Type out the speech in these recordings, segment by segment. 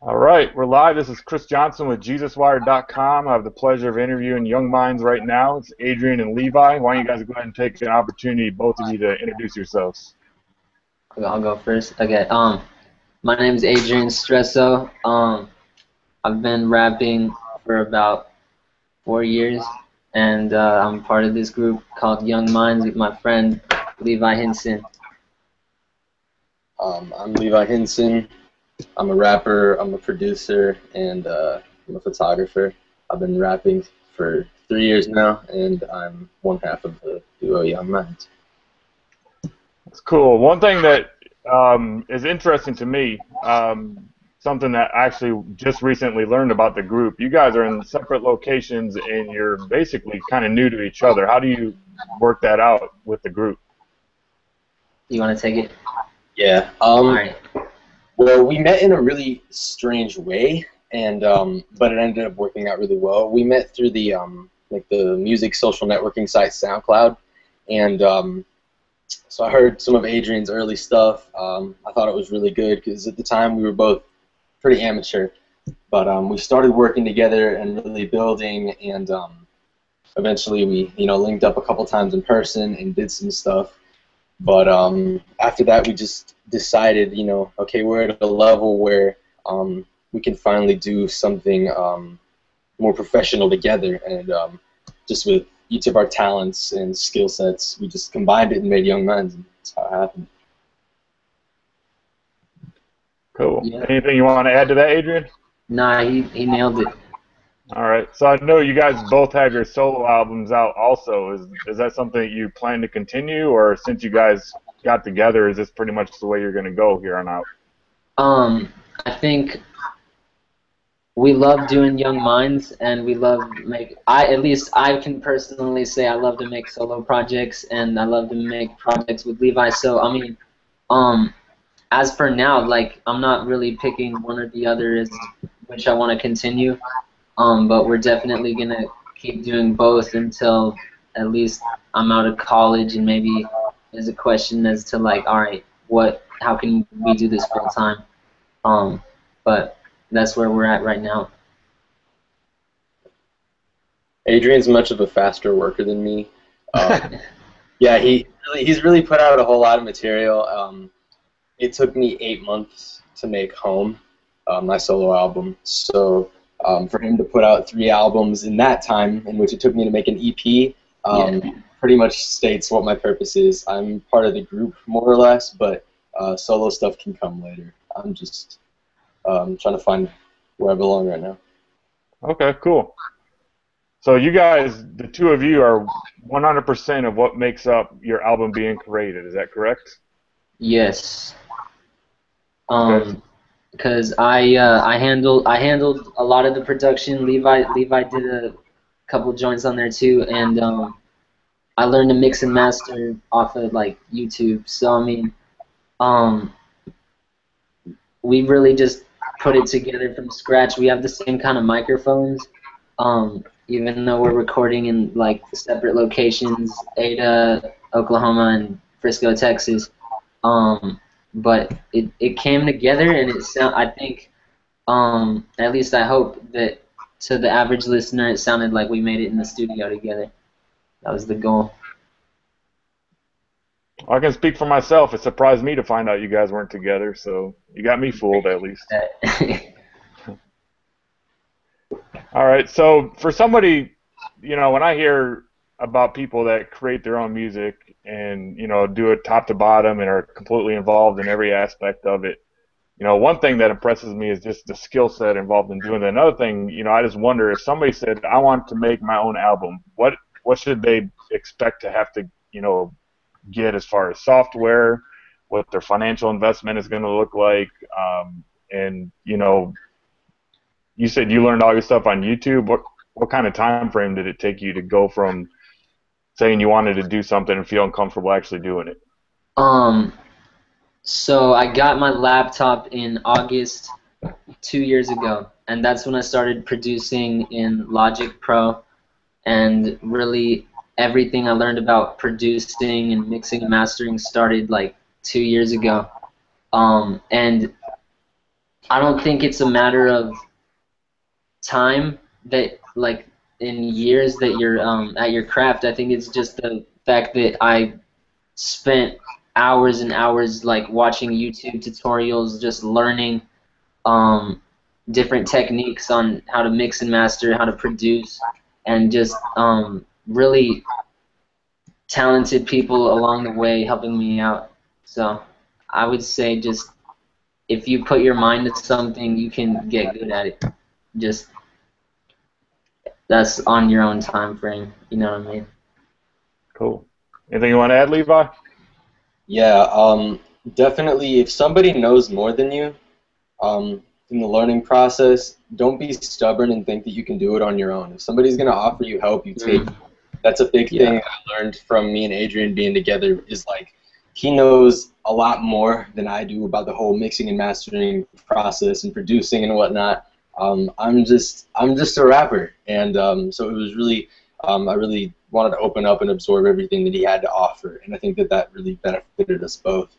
All right, we're live. This is Chris Johnson with JesusWire.com. I have the pleasure of interviewing young minds right now. It's Adrian and Levi. Why don't you guys go ahead and take an opportunity, both of you, to introduce yourselves? I'll go first. Okay. My name is Adrian Stresso. I've been rapping for about 4 years, and I'm part of this group called Young Minds with my friend Levi Hinson. I'm Levi Hinson. I'm a rapper, I'm a producer, and I'm a photographer. I've been rapping for 3 years now, and I'm one half of the duo Young Minds. It's cool. One thing that is interesting to me, something that I actually just recently learned about the group. You guys are in separate locations, and you're basically kind of new to each other. How do you work that out with the group? You want to take it? Yeah. All right. Well, we met in a really strange way, and but it ended up working out really well. We met through the like the music social networking site SoundCloud, and so I heard some of Adrian's early stuff. I thought it was really good because at the time we were both pretty amateur, but we started working together and really building, and eventually we linked up a couple times in person and did some stuff. But after that, we just decided, okay, we're at a level where we can finally do something more professional together, and just with each of our talents and skill sets, we just combined it and made Young Minds, and that's how it happened. Cool. Yeah. Anything you want to add to that, Adrian? Nah, he nailed it. All right. So I know you guys both have your solo albums out also. Is that something that you plan to continue, or since you guys got together, is this pretty much the way you're going to go here on out? I think we love doing Young Minds, and we love at least I can personally say I love to make solo projects, and I love to make projects with Levi. So I mean, as for now, like, I'm not really picking one or the other as which I want to continue. But we're definitely gonna keep doing both until at least I'm out of college, and maybe there's a question as to, like, all right, how can we do this full time? But that's where we're at right now. Adrian's much of a faster worker than me. Yeah, he's really put out a whole lot of material. It took me 8 months to make Home, my solo album. So for him to put out 3 albums in that time, in which it took me to make an EP, pretty much states what my purpose is. I'm part of the group, more or less, but solo stuff can come later. I'm just trying to find where I belong right now. Okay, cool. So you guys, the two of you, are 100% of what makes up your album being created. Is that correct? Yes. Okay. Because I handled a lot of the production. Levi did a couple joints on there too, and I learned to mix and master off of, like, YouTube. So I mean, we really just put it together from scratch. We have the same kind of microphones, even though we're recording in, like, separate locations, Ada, Oklahoma, and Frisco, Texas. But it came together, and I think, at least I hope that to the average listener it sounded like we made it in the studio together. That was the goal. I can speak for myself. It surprised me to find out you guys weren't together, so you got me fooled at least. All right, so for somebody, when I hear about people that create their own music and, do it top to bottom and are completely involved in every aspect of it, one thing that impresses me is just the skill set involved in doing that. Another thing, I just wonder if somebody said, I want to make my own album, what should they expect to have to, get as far as software, what their financial investment is going to look like, and, you said you learned all your stuff on YouTube. What kind of time frame did it take you to go from saying you wanted to do something and feeling comfortable actually doing it? So I got my laptop in August 2 years ago, and that's when I started producing in Logic Pro, and really everything I learned about producing and mixing and mastering started like 2 years ago. And I don't think it's a matter of time that like in years that you're at your craft. I think it's just the fact that I spent hours and hours like watching YouTube tutorials, just learning different techniques on how to mix and master, how to produce, and just really talented people along the way helping me out. So I would say just if you put your mind to something, you can get good at it. Just that's on your own time frame. You know what I mean? Cool. Anything you want to add, Levi? Yeah, definitely. If somebody knows more than you in the learning process, don't be stubborn and think that you can do it on your own. If somebody's going to offer you help, you take it. That's a big thing I learned from me and Adrian being together is like he knows a lot more than I do about the whole mixing and mastering process and producing and whatnot. I'm just a rapper, and so it was really I really wanted to open up and absorb everything that he had to offer, and I think that that really benefited us both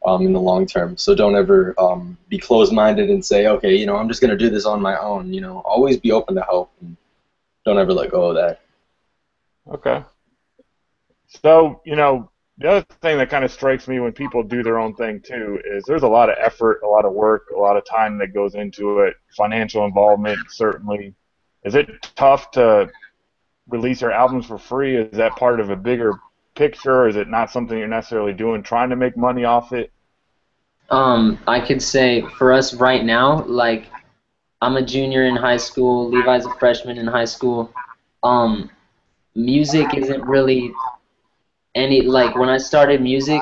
in the long term. So don't ever be closed-minded and say, okay, you know, I'm just gonna do this on my own. You know, always be open to help, and don't ever let go of that. Okay. So, you know, the other thing that kind of strikes me when people do their own thing too is there's a lot of effort, a lot of work, a lot of time that goes into it, financial involvement certainly. Is it tough to release your albums for free? Is that part of a bigger picture, or is it not something you're necessarily doing, trying to make money off it? I could say for us right now, like I'm a junior in high school, Levi's a freshman in high school. Music isn't really any like when I started music,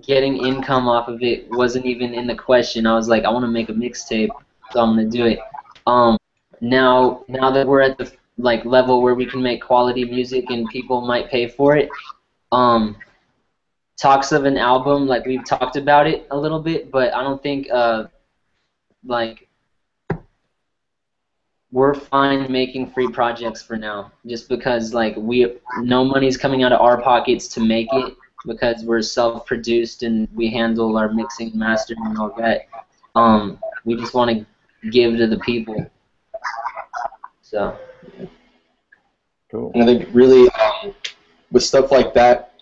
getting income off of it wasn't even in the question. I was like, I want to make a mixtape, so I'm gonna do it. Now that we're at the like level where we can make quality music and people might pay for it, talks of an album, like we've talked about it a little bit, but I don't think like we're fine making free projects for now, just because like no money's coming out of our pockets to make it because we're self-produced and we handle our mixing and mastering and all that. We just want to give to the people. So. Cool. And I think really with stuff like that,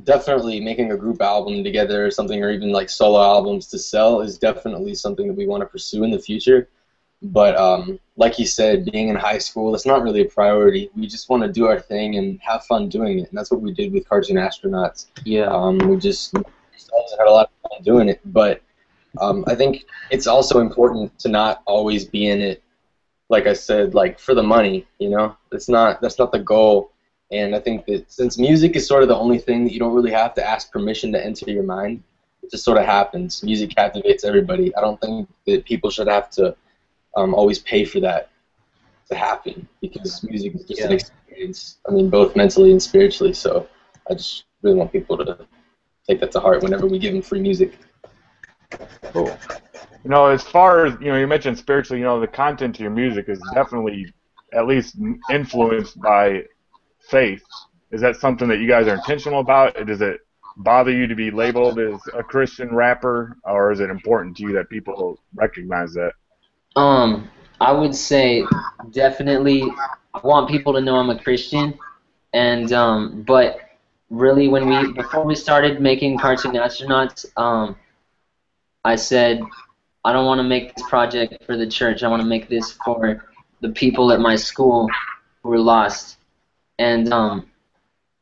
definitely making a group album together or something, or even like solo albums to sell is definitely something that we want to pursue in the future. But like you said, being in high school, that's not really a priority. We just want to do our thing and have fun doing it, and that's what we did with Cartoon Astronauts. Yeah. We just had a lot of fun doing it. But I think it's also important to not always be in it, like I said, like for the money. You know, that's not the goal. And I think that since music is sort of the only thing that you don't really have to ask permission to enter your mind, it just sort of happens. Music captivates everybody. I don't think that people should have to always pay for that to happen, because music is just an experience. I mean, both mentally and spiritually. So I just really want people to take that to heart whenever we give them free music. Cool. You know, as far as, you know, you mentioned spiritually, you know, the content to your music is definitely at least influenced by faith. Is that something that you guys are intentional about? Does it bother you to be labeled as a Christian rapper, or is it important to you that people recognize that? I would say definitely I want people to know I'm a Christian, and but really before we started making Cartoon Astronauts, I said I don't want to make this project for the church. I want to make this for the people at my school who were lost. And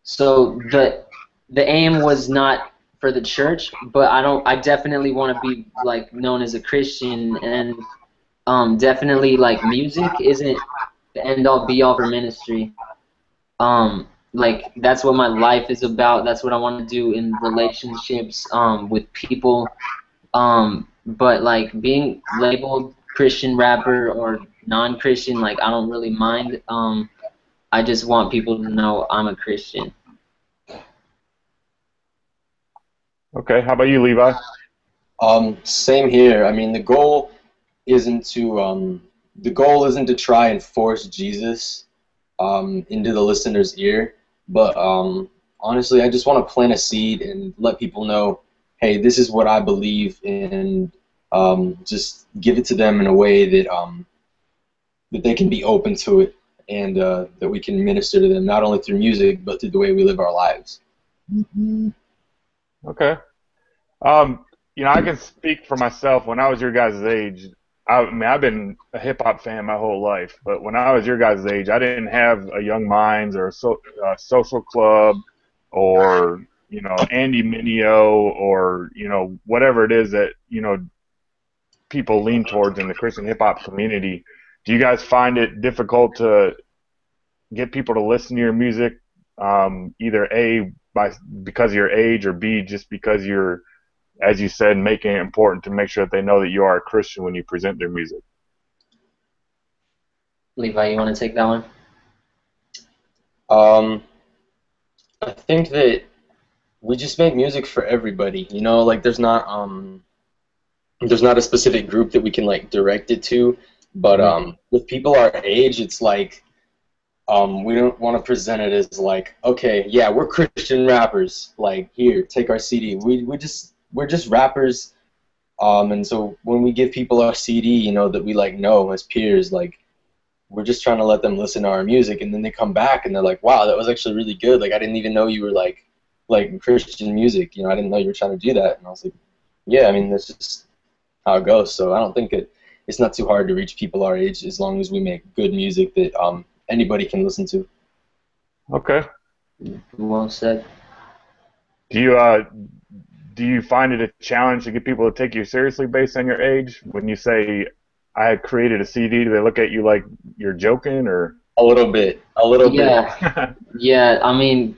so the aim was not for the church, but I definitely want to be like known as a Christian, and definitely like music isn't the end all be all for ministry. Like that's what my life is about. That's what I want to do in relationships with people. But like being labeled Christian rapper or non-Christian, like I don't really mind. I just want people to know I'm a Christian. Okay, how about you, Levi? Same here. I mean, the goal isn't to try and force Jesus into the listener's ear, but honestly, I just want to plant a seed and let people know, hey, this is what I believe, and just give it to them in a way that they can be open to it, and that we can minister to them not only through music but through the way we live our lives. Okay. You know, I can speak for myself. When I was your guys' age, I mean, I've been a hip hop fan my whole life, but when I was your guys' age, I didn't have a Young Minds or a Social Club or, you know, Andy Mineo or, you know, whatever it is that, you know, people lean towards in the Christian hip hop community. Do you guys find it difficult to get people to listen to your music, either A, because of your age, or B, just because you're, as you said, making it important to make sure that they know that you are a Christian when you present their music? Levi, you want to take that one? I think that we just make music for everybody. You know, like there's not a specific group that we can like direct it to, but with people our age, it's like we don't want to present it as like, okay, yeah, we're Christian rappers. Like, here, take our CD. We're just rappers. And so when we give people our CD, you know, that we like know as peers, like we're just trying to let them listen to our music, and then they come back and they're like, wow, that was actually really good. Like I didn't even know you were like Christian music. You know, I didn't know you were trying to do that. And I was like, yeah, I mean, that's just how it goes. So I don't think it's not too hard to reach people our age as long as we make good music that anybody can listen to. Okay. Well said. Do you find it a challenge to get people to take you seriously based on your age? When you say, I had created a CD, do they look at you like you're joking, or? A little bit. Yeah. Yeah, I mean,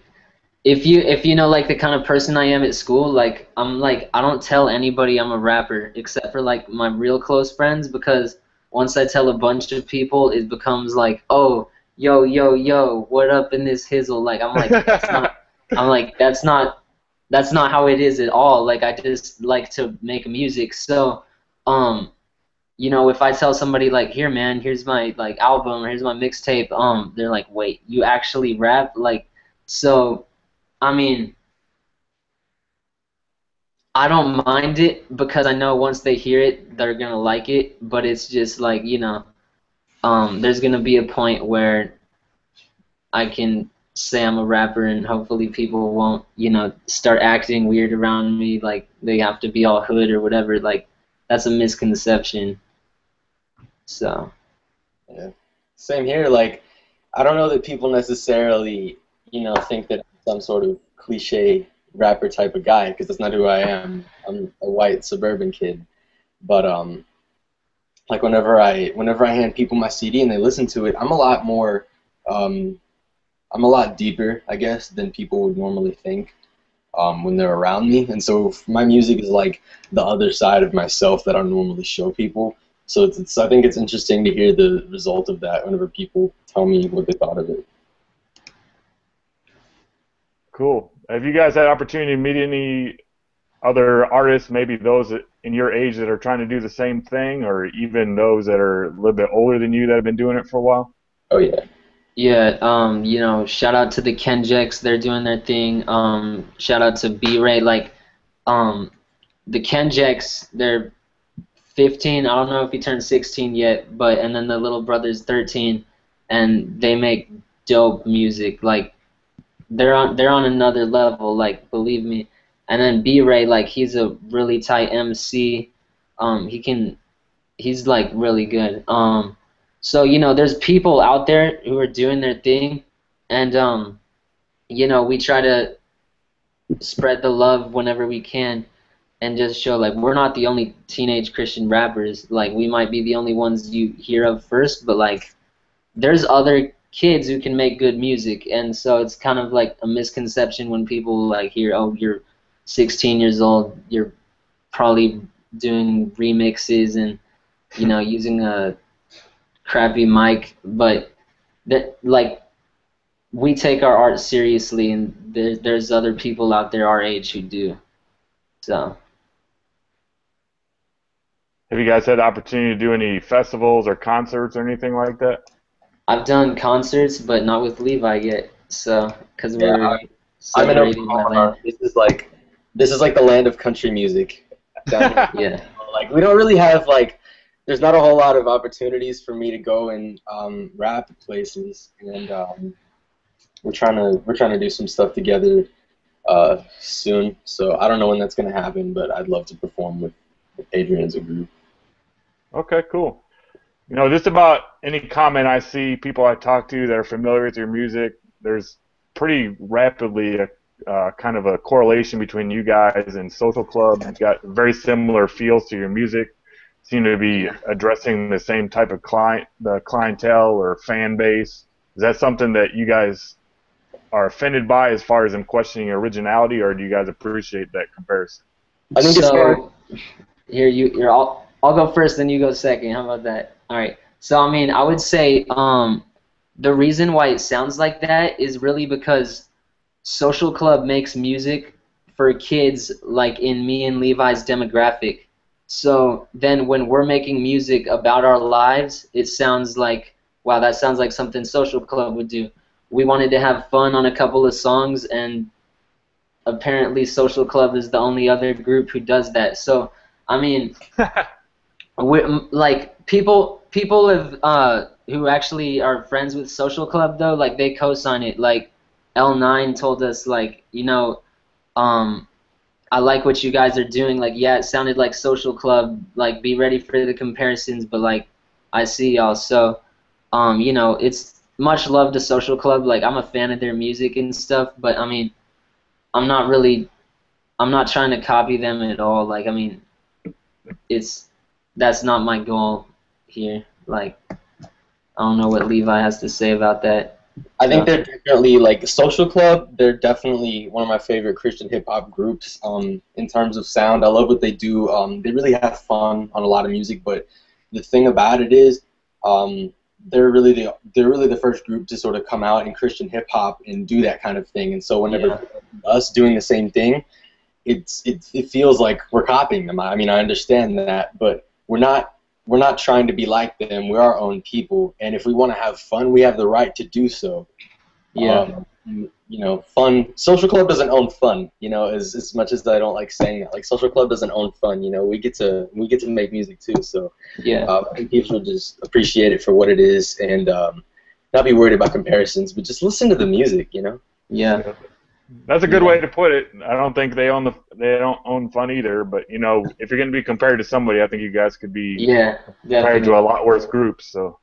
if you know like the kind of person I am at school, like I don't tell anybody I'm a rapper except for like my real close friends, because once I tell a bunch of people, it becomes like, oh, yo, what up in this hizzle? Like that's not how it is at all. Like I just like to make music. So you know, if I tell somebody like, here man, here's my like album, or here's my mixtape, they're like, wait, you actually rap? Like, so I mean, I don't mind it because I know once they hear it, they're gonna like it. But it's just like, you know, there's gonna be a point where I can say I'm a rapper, and hopefully people won't, you know, start acting weird around me, like they have to be all hood or whatever. Like that's a misconception. So. Yeah. Same here. Like, I don't know that people necessarily, you know, think that I'm some sort of cliche rapper type of guy, because that's not who I am. I'm a white suburban kid. But like whenever I hand people my CD and they listen to it, I'm a lot deeper, I guess, than people would normally think when they're around me. And so my music is like the other side of myself that I don't normally show people. So I think it's interesting to hear the result of that whenever people tell me what they thought of it. Cool. Have you guys had opportunity to meet any other artists, maybe those in your age that are trying to do the same thing, or even those that are a little bit older than you that have been doing it for a while? Oh, yeah. Yeah, you know, shout out to the Kenjeks, they're doing their thing. Shout out to B-Ray, like, the Kenjeks, they're 15, I don't know if he turned 16 yet, and then the little brother's 13, and they make dope music. Like, they're on another level, like, believe me. And then B-Ray, like, he's a really tight MC. He's like really good. So, you know, there's people out there who are doing their thing, and you know, we try to spread the love whenever we can, and just show like we're not the only teenage Christian rappers. Like, we might be the only ones you hear of first, but like there's other kids who can make good music. And so it's kind of like a misconception when people like hear, oh, you're 16 years old, you're probably doing remixes and, you know, using a crappy mic. But that, like, we take our art seriously, and there's other people out there our age who do. So. Have you guys had the opportunity to do any festivals or concerts or anything like that? I've done concerts, but not with Levi yet. So, because Yeah, we're I'm in celebrating my Oklahoma. land. This is like the land of country music. Down here. Yeah. like we don't really have like there's not a whole lot of opportunities for me to go and rap places, and we're trying to do some stuff together soon. So I don't know when that's gonna happen, but I'd love to perform with Adrian as a group. Okay, cool. You know, just about any comment I see, people I talk to that are familiar with your music, there's pretty rapidly a kind of a correlation between you guys and Social Club. You've got very similar feels to your music. Seem to be addressing the same type of the clientele or fan base. Is that something that you guys are offended by as far as them questioning your originality, or do you guys appreciate that comparison? I think it's So here I'll go first, then you go second. How about that? All right. So I mean, I would say the reason why it sounds like that is really because Social Club makes music for kids like in me and Levi's demographic. So then when we're making music about our lives, it sounds like, wow, that sounds like something Social Club would do. We wanted to have fun on a couple of songs, and apparently Social Club is the only other group who does that. So, I mean, like people have who actually are friends with Social Club though, like they co-sign it. Like L9 told us, like, you know, I like what you guys are doing. Like, yeah, it sounded like Social Club. Like, be ready for the comparisons, but like, I see y'all. So, you know, it's much love to Social Club. Like, I'm a fan of their music and stuff, but I mean, I'm not trying to copy them at all. Like, I mean, that's not my goal here. Like, I don't know what Levi has to say about that. I think they're definitely like Social Club. They're definitely one of my favorite Christian hip hop groups. In terms of sound, I love what they do. They really have fun on a lot of music. But the thing about it is, they're really the first group to sort of come out in Christian hip hop and do that kind of thing. And so whenever us doing the same thing, it feels like we're copying them. I mean, I understand that, but we're not trying to be like them. We're our own people, and if we want to have fun, we have the right to do so. Yeah. You know, fun. Social Club doesn't own fun. You know, as much as I don't like saying that, like Social Club doesn't own fun. You know, we get to make music too. So Yeah. I think people should just appreciate it for what it is, and not be worried about comparisons, but just listen to the music. You know. Yeah. That's a good way to put it. I don't think they don't own fun either. But you know, if you're going to be compared to somebody, I think you guys could be compared to a lot worse groups. So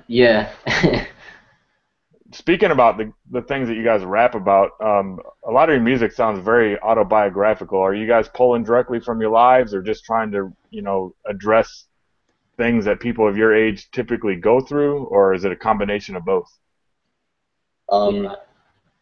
yeah. speaking about the things that you guys rap about, a lot of your music sounds very autobiographical. Are you guys pulling directly from your lives, or just trying to address things that people of your age typically go through, or is it a combination of both?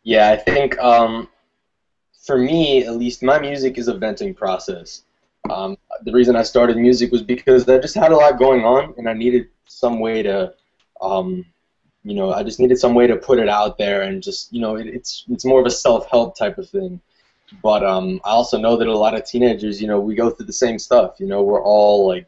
Yeah, I think for me, at least, my music is a venting process. The reason I started music was because I just had a lot going on, and I needed some way to, I just needed some way to put it out there, and just, it's more of a self-help type of thing. But I also know that a lot of teenagers, we go through the same stuff. We're all like,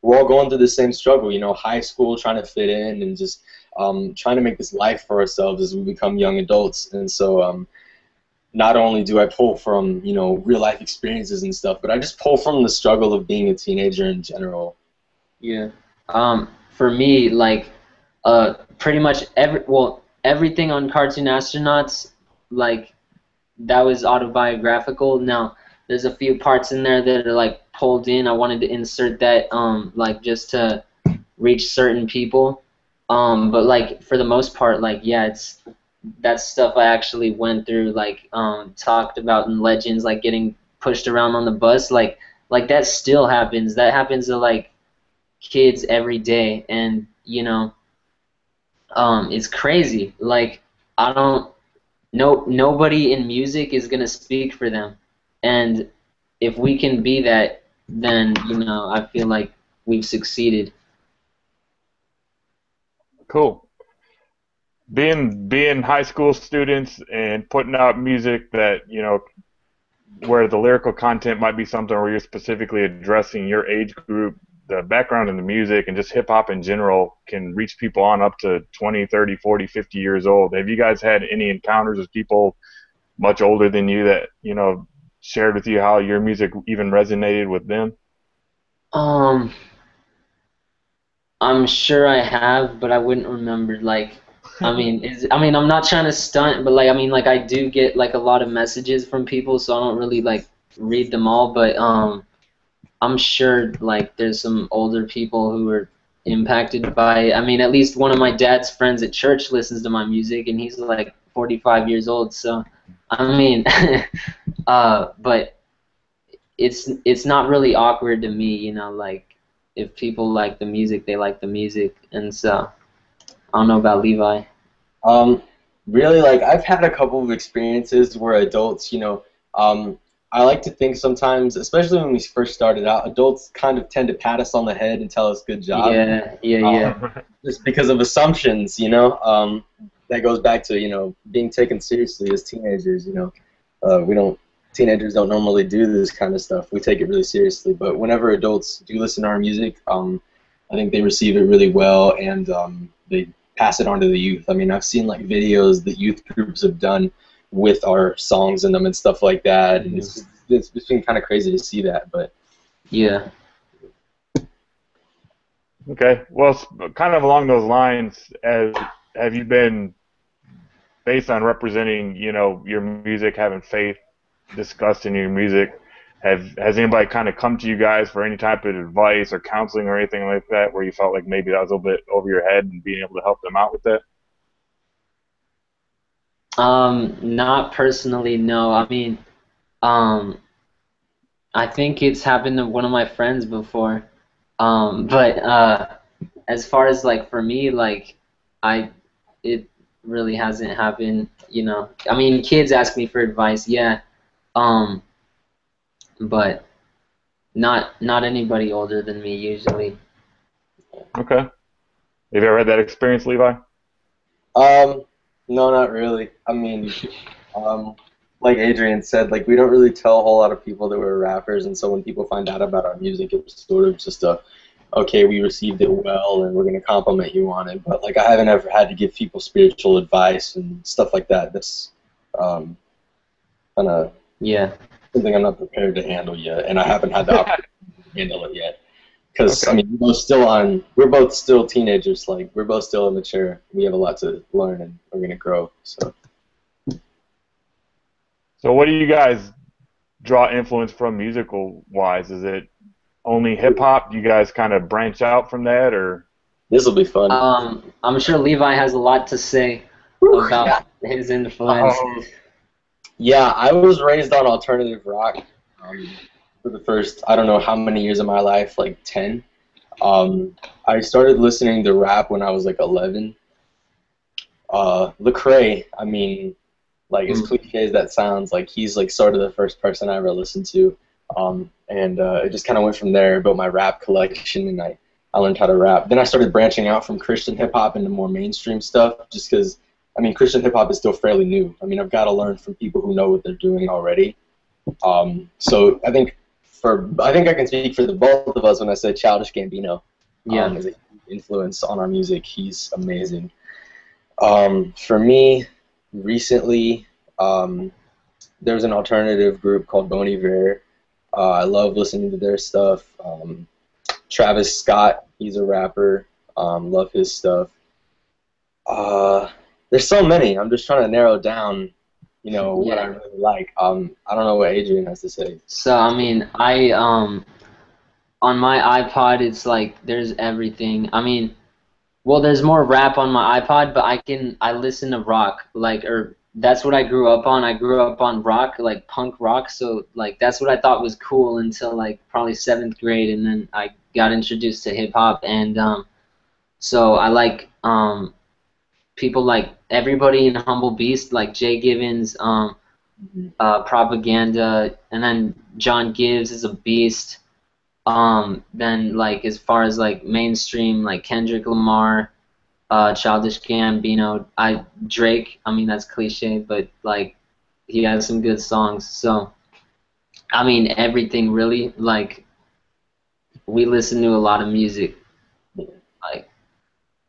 we're all going through the same struggle. High school, trying to fit in, and just trying to make this life for ourselves as we become young adults. And so not only do I pull from, real life experiences and stuff, but I just pull from the struggle of being a teenager in general. Yeah. For me, like, pretty much everything on Cartoon Astronauts, like, that was autobiographical. Now, there's a few parts in there that are, like, pulled in. I wanted to insert that, like, just to reach certain people. But, like, for the most part, like, yeah, that's stuff I actually went through, like, talked about in Legends, like, getting pushed around on the bus. Like that still happens. That happens to, like, kids every day. And, it's crazy. Like, nobody in music is going to speak for them. And if we can be that, then, I feel like we've succeeded. Cool. Being high school students and putting out music that, where the lyrical content might be something where you're specifically addressing your age group, the background in the music, and just hip-hop in general can reach people on up to 20, 30, 40, 50 years old. Have you guys had any encounters with people much older than you that, shared with you how your music even resonated with them? Um, I'm sure I have, but I wouldn't remember. Like, I mean, I'm not trying to stunt, but like, I mean, like, I do get like a lot of messages from people, so I don't really like read them all. But I'm sure like there's some older people who are impacted by it. I mean, at least one of my dad's friends at church listens to my music, and he's like 45 years old. So, I mean, but it's not really awkward to me, you know, like if people like the music, they like the music, and so I don't know about Levi. Um, Really, like I've had a couple of experiences where adults, I like to think sometimes, especially when we first started out, adults kind of tend to pat us on the head and tell us good job. Yeah. Just because of assumptions, that goes back to, being taken seriously as teenagers, we don't, teenagers don't normally do this kind of stuff. We take it really seriously, but whenever adults do listen to our music, I think they receive it really well, and they pass it on to the youth. I mean, I've seen like videos that youth groups have done with our songs in them and stuff like that, and it's been kind of crazy to see that, but Yeah. Okay. Well, kind of along those lines, have you been, based on representing, your music, having faith, discussing your music, has anybody kind of come to you guys for any type of advice or counseling or anything like that, where you felt like maybe that was a little bit over your head and being able to help them out with that? Not personally, no. I mean, um, I think it's happened to one of my friends before. But as far as like for me, like I, it really hasn't happened, you know. I mean, kids ask me for advice, yeah. Um, but not anybody older than me usually. Okay. Have you ever had that experience, Levi? No, not really. I mean, um, like Adrian said, like we don't really tell a whole lot of people that we're rappers, and so when people find out about our music, it's sort of just okay, we received it well, and we're gonna compliment you on it. But like, I haven't ever had to give people spiritual advice and stuff like that. That's kind of Yeah. something I'm not prepared to handle yet, and I haven't had the opportunity to handle it yet. Because Okay. I mean, we're both still teenagers. Like we're both still immature. We have a lot to learn, and we're gonna grow. So. So what do you guys draw influence from musical wise? Is it only hip hop? Do you guys kind of branch out from that, or? This will be fun. I'm sure Levi has a lot to say about his influences. Yeah, I was raised on alternative rock for the first, I don't know how many years of my life, like 10. I started listening to rap when I was like 11. Lecrae, I mean, like as cliche as that sounds, like he's like sort of the first person I ever listened to. And it just kind of went from there. I built my rap collection, and I learned how to rap. Then I started branching out from Christian hip hop into more mainstream stuff, just because, I mean, Christian hip hop is still fairly new. I mean, I've got to learn from people who know what they're doing already. So I think I can speak for the both of us when I say Childish Gambino is a huge influence on our music. He's amazing. For me, recently, there's an alternative group called Bon Iver. I love listening to their stuff. Travis Scott, he's a rapper. Love his stuff. There's so many. I'm just trying to narrow down, what I really like. I don't know what Adrian has to say. So I mean, I on my iPod, it's like there's everything. I mean, well, there's more rap on my iPod, but I listen to rock, like, or that's what I grew up on. I grew up on rock, like punk rock, so like that's what I thought was cool until like probably 7th grade, and then I got introduced to hip hop, and so I like people like everybody in Humble Beast, like Jay Givens, Propaganda, and then John Gibbs is a beast. Then like as far as like mainstream, like Kendrick Lamar, Childish Gambino, Drake. I mean that's cliche, but like he has some good songs. So I mean everything really. Like we listen to a lot of music. Like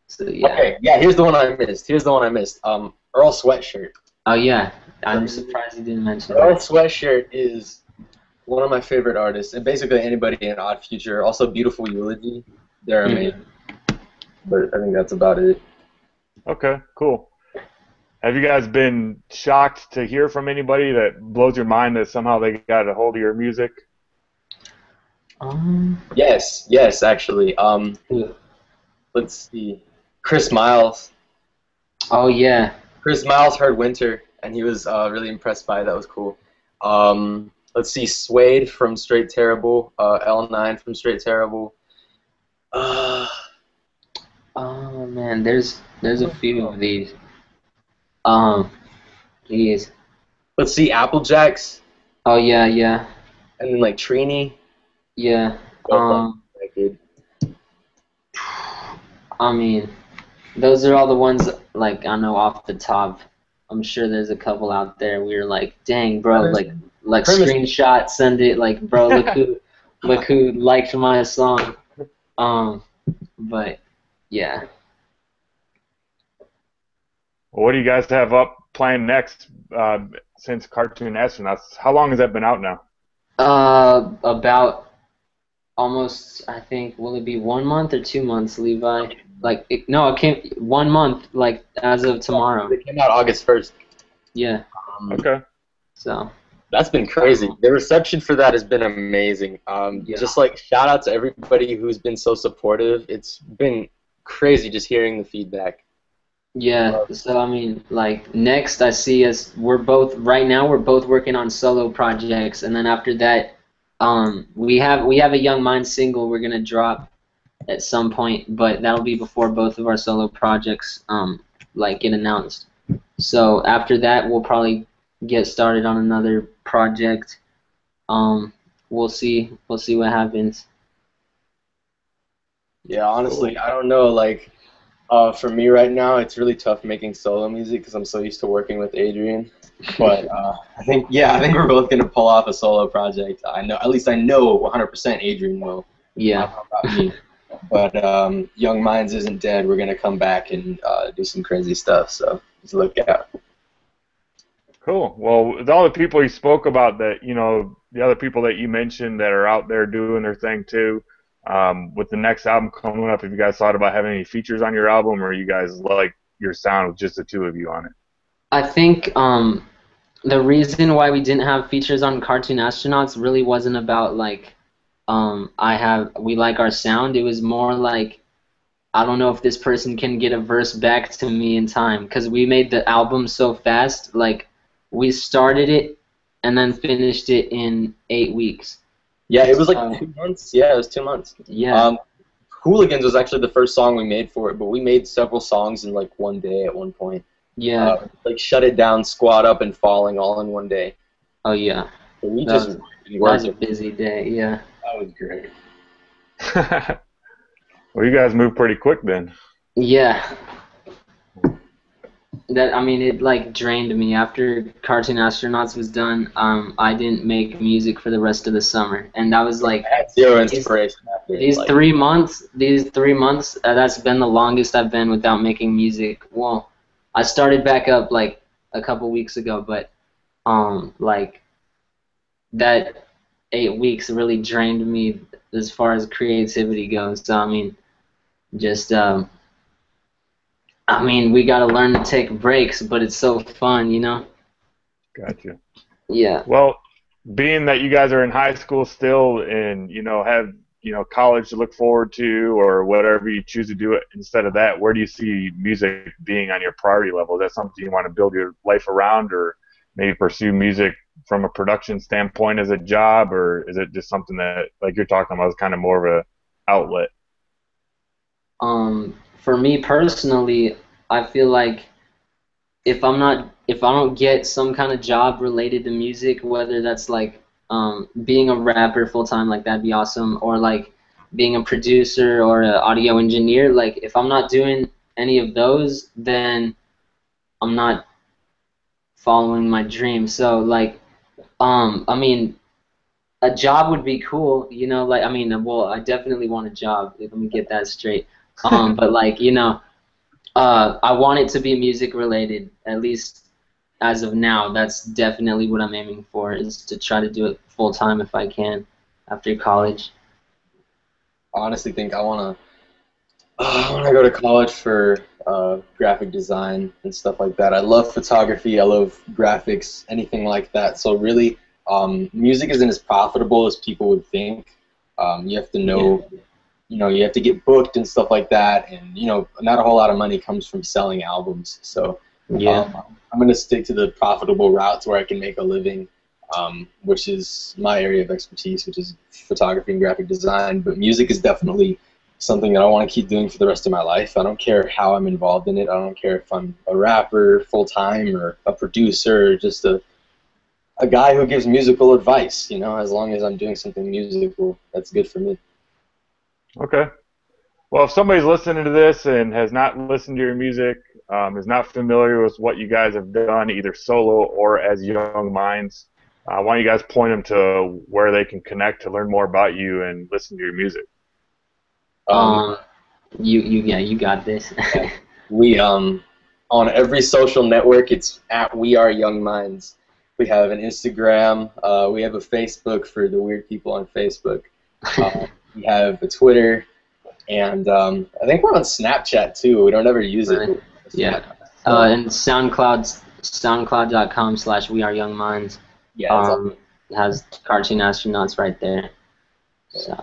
so yeah. Okay, yeah. Here's the one I missed. Earl Sweatshirt. Oh yeah, I'm surprised you didn't mention that. Earl Sweatshirt is one of my favorite artists, and basically anybody in Odd Future. Also, Beautiful Eulogy. They're amazing. But I think that's about it. Okay, cool. Have you guys been shocked to hear from anybody that blows your mind that somehow they got a hold of your music? Yes, actually. Who? Let's see. Chris Miles. Oh yeah. Chris Miles heard Winter, and he was really impressed by it. That was cool. Let's see. Suede from Straight Terrible. L9 from Straight Terrible. Oh man, there's a few of these. Jeez. Let's see. Applejacks, Oh yeah, yeah, and then like Trini. yeah. Both like good. I mean, those are all the ones like I know off the top. I'm sure there's a couple out there where you're like, dang, bro, like screenshot, send it, like, bro, look who liked my song. But yeah. Well, what do you guys have up planned next since Cartoon Astronauts? How long has that been out now? About almost, I think, will it be 1 month or 2 months, Levi? Like, no, it came 1 month, like, as of tomorrow. It came out August 1st. Yeah. Okay. So. That's been crazy. The reception for that has been amazing. Yeah. Just like shout out to everybody who's been so supportive. It's been crazy just hearing the feedback. Yeah, so I mean, like, next I see us, right now we're both working on solo projects, and then after that, we have a Young Minds single we're gonna drop at some point, but that'll be before both of our solo projects like get announced. So after that, we'll probably get started on another project. We'll see what happens. Yeah, honestly, I don't know. Like, for me right now, it's really tough making solo music because I'm so used to working with Adrian. But I think we're both gonna pull off a solo project. At least I know 100% Adrian will. Yeah. I don't know about me. But Young Minds isn't dead. We're gonna come back and do some crazy stuff. So just look out. Cool. Well, with all the people you spoke about, that the other people that you mentioned that are out there doing their thing too, with the next album coming up, have you guys thought about having any features on your album, or you guys like your sound with just the two of you on it? I think the reason why we didn't have features on Cartoon Astronauts really wasn't about like we like our sound. It was more like, I don't know if this person can get a verse back to me in time, because we made the album so fast. Like, we started it and then finished it in 8 weeks. Yeah, it was like 2 months. Yeah, it was 2 months. Yeah. Hooligans was actually the first song we made for it, but we made several songs in like 1 day at one point. Yeah. Like Shut It Down, Squad Up, and Falling all in 1 day. Oh yeah. So we that was a busy day. Yeah. That was great. Well, you guys moved pretty quick then. Yeah. It like drained me after Cartoon Astronauts was done. I didn't make music for the rest of the summer, and that was like I had zero inspiration after these 3 months. That's been the longest I've been without making music. Well, I started back up like a couple weeks ago, but like that 8 weeks really drained me as far as creativity goes. So we gotta learn to take breaks, but it's so fun, you know? Gotcha. Yeah. Well, being that you guys are in high school still and, have, college to look forward to or whatever you choose to do it instead of that, where do you see music being on your priority level? Is that something you want to build your life around, or maybe pursue music from a production standpoint as a job, or is it just something that, like you're talking about, is kind of more of a outlet? For me personally, I feel like if I don't get some kind of job related to music, whether that's like being a rapper full time, like that'd be awesome, or like being a producer or an audio engineer, like if I'm not doing any of those, then I'm not following my dream. So like, a job would be cool, I definitely want a job. Let me get that straight. But like, I want it to be music related, at least as of now, that's definitely what I'm aiming for, is to try to do it full time if I can after college. I honestly think I want to go to college for graphic design and stuff like that. I love photography. I love graphics, anything like that. So really, music isn't as profitable as people would think. You have to know, you have to get booked and stuff like that, and not a whole lot of money comes from selling albums. So Yeah. I'm gonna stick to the profitable route to where I can make a living, which is my area of expertise, which is photography and graphic design. But music is definitely something that I want to keep doing for the rest of my life. I don't care how I'm involved in it. I don't care if I'm a rapper full time or a producer or just a guy who gives musical advice. As long as I'm doing something musical, that's good for me. Okay. Well, if somebody's listening to this and has not listened to your music, is not familiar with what you guys have done, either solo or as Young Minds, why don't you guys point them to where they can connect to learn more about you and listen to your music? You got this. We on every social network, it's at We Are Young Minds. We have an Instagram. We have a Facebook for the weird people on Facebook. We have a Twitter, and I think we're on Snapchat too. We don't ever use it. Yeah. And SoundCloud.com/WeAreYoungMinds. Yeah. It has Cartoon Astronauts right there. So.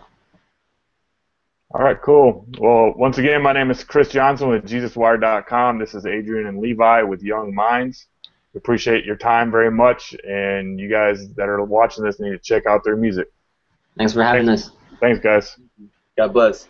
All right, cool. Well, once again, my name is Chris Johnson with JesusWire.com. This is Adrian and Levi with Young Minds. We appreciate your time very much, and you guys that are watching this need to check out their music. Thanks for having us. Thanks, guys. God bless.